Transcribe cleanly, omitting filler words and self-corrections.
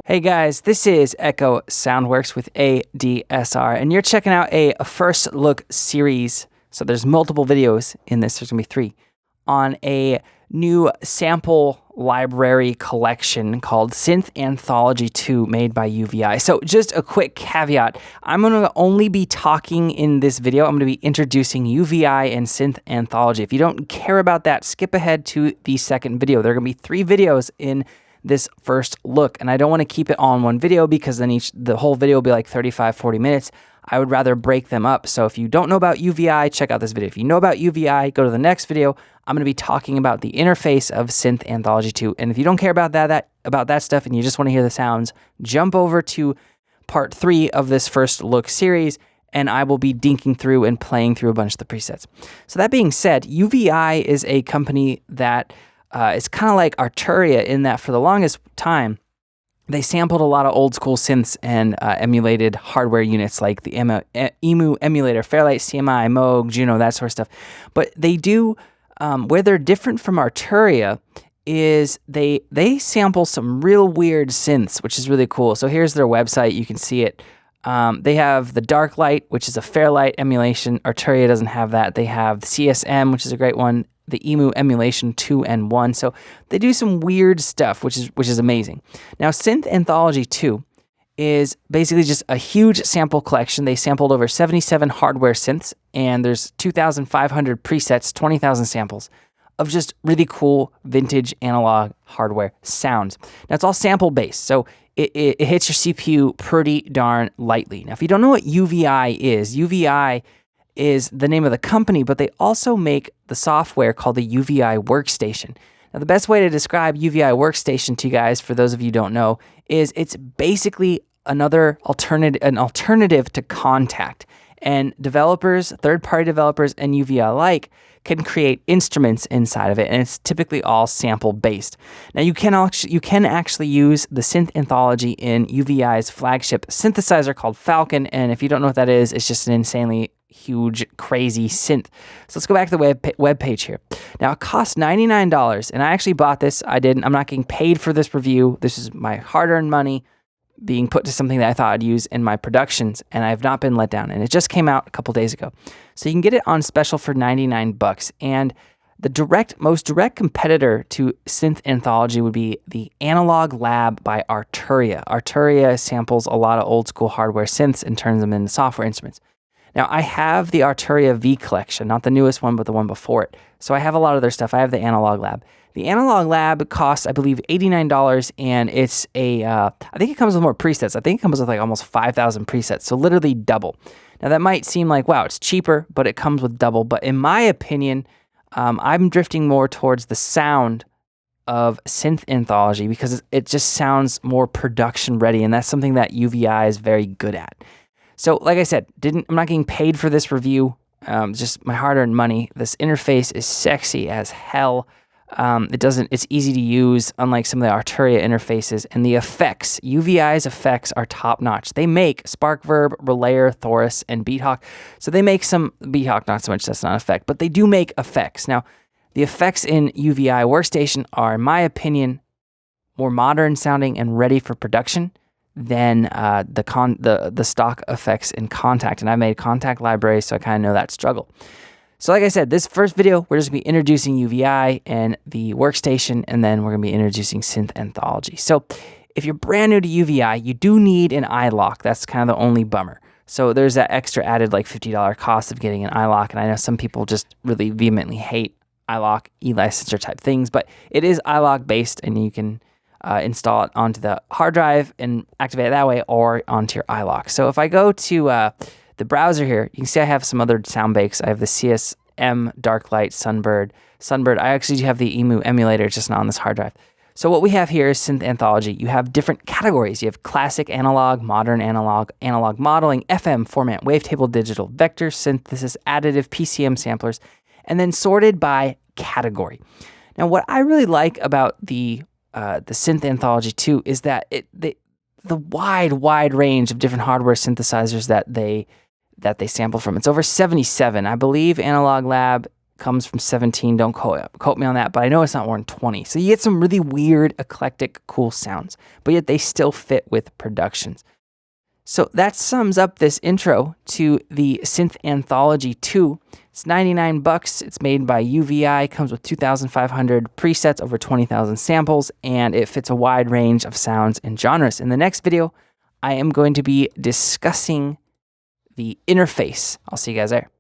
Hey guys, this is Echo Soundworks with ADSR, and you're checking out a first look series. So there's multiple videos in this, there's gonna be 3, on a new sample library collection called Synth Anthology 2 made by UVI. So just a quick caveat, I'm gonna only be talking in this video, I'm gonna be introducing UVI and Synth Anthology. If you don't care about that, skip ahead to the second video. There are gonna be 3 videos in this first look, and I don't want to keep it all in one video because then the whole video will be like 35-40 minutes. I would rather break them up. So if you don't know about UVI, check out this video. If you know about UVI, go to the next video. I'm going to be talking about the interface of Synth Anthology 2. And if you don't care about that stuff and you just want to hear the sounds, jump over to part 3 of this first look series, and I will be dinking through and playing through a bunch of the presets. So that being said, UVI is a company that it's kind of like Arturia in that for the longest time, they sampled a lot of old school synths and emulated hardware units like the EMU emulator, Fairlight, CMI, Moog, Juno, that sort of stuff. But they do, where they're different from Arturia is they sample some real weird synths, which is really cool. So here's their website, you can see it. They have the Darklight, which is a Fairlight emulation. Arturia doesn't have that. They have the CSM, which is a great one. The EMU emulation 2 and 1. So they do some weird stuff, which is amazing. Now, Synth Anthology 2 is basically just a huge sample collection. They sampled over 77 hardware synths, and there's 2,500 presets, 20,000 samples of just really cool vintage analog hardware sounds. Now, it's all sample-based, so it hits your CPU pretty darn lightly. Now, if you don't know what UVI is the name of the company, but they also make the software called the UVI Workstation. Now, the best way to describe UVI Workstation to you guys, for those of you who don't know, is it's basically an alternative to Contact. And developers, third-party developers, and UVI alike can create instruments inside of it, and it's typically all sample-based. Now, you can actually use the Synth Anthology in UVI's flagship synthesizer called Falcon, and if you don't know what that is, it's just an insanely huge, crazy synth. So let's go back to the web page here. Now, it costs $99, and I actually bought this. I'm not getting paid for this review. This is my hard-earned money being put to something that I thought I'd use in my productions, and I've not been let down. And it just came out a couple days ago. So you can get it on special for $99. And the most direct competitor to Synth Anthology would be the Analog Lab by Arturia. Arturia samples a lot of old school hardware synths and turns them into software instruments. Now, I have the Arturia V collection, not the newest one, but the one before it. So I have a lot of their stuff. I have the Analog Lab. The Analog Lab costs, I believe, $89, and it's I think it comes with more presets. I think it comes with like almost 5,000 presets, so literally double. Now, that might seem like, wow, it's cheaper, but it comes with double. But in my opinion, I'm drifting more towards the sound of Synth Anthology because it just sounds more production ready, and that's something that UVI is very good at. So, like I said, I'm not getting paid for this review, just my hard-earned money. This interface is sexy as hell. It's easy to use, unlike some of the Arturia interfaces. And the effects, UVI's effects are top-notch. They make Sparkverb, Relayer, Thorus, and Beathawk. So they make some, Beathawk not so much, that's not an effect, but they do make effects. Now, the effects in UVI Workstation are, in my opinion, more modern sounding and ready for production than the stock effects in Contact. And I made Contact libraries, so I kind of know that struggle. So like I said, this first video, we're just going to be introducing UVI and the Workstation, and then we're going to be introducing Synth Anthology. So if you're brand new to UVI, you do need an iLock. That's kind of the only bummer. So there's that extra added like $50 cost of getting an iLock, and I know some people just really vehemently hate iLock, e-licensure type things, but it is iLock based, and you can install it onto the hard drive and activate it that way, or onto your iLock. So if I go to the browser here, you can see I have some other sound bakes. I have the CSM, Darklight, Sunbird. I actually have the EMU emulator, it's just not on this hard drive. So what we have here is Synth Anthology. You have different categories. You have classic analog, modern analog, analog modeling, FM format, wavetable digital, vector synthesis, additive, PCM samplers, and then sorted by category. Now, what I really like about the Synth Anthology 2 is that the wide range of different hardware synthesizers that they sample from. It's over 77. I believe Analog Lab comes from 17. Don't quote me on that, but I know it's not more than 20. So you get some really weird, eclectic, cool sounds, but yet they still fit with productions. So that sums up this intro to the Synth Anthology 2. It's $99. It's made by UVI, comes with 2,500 presets, over 20,000 samples, and it fits a wide range of sounds and genres. In the next video, I am going to be discussing the interface. I'll see you guys there.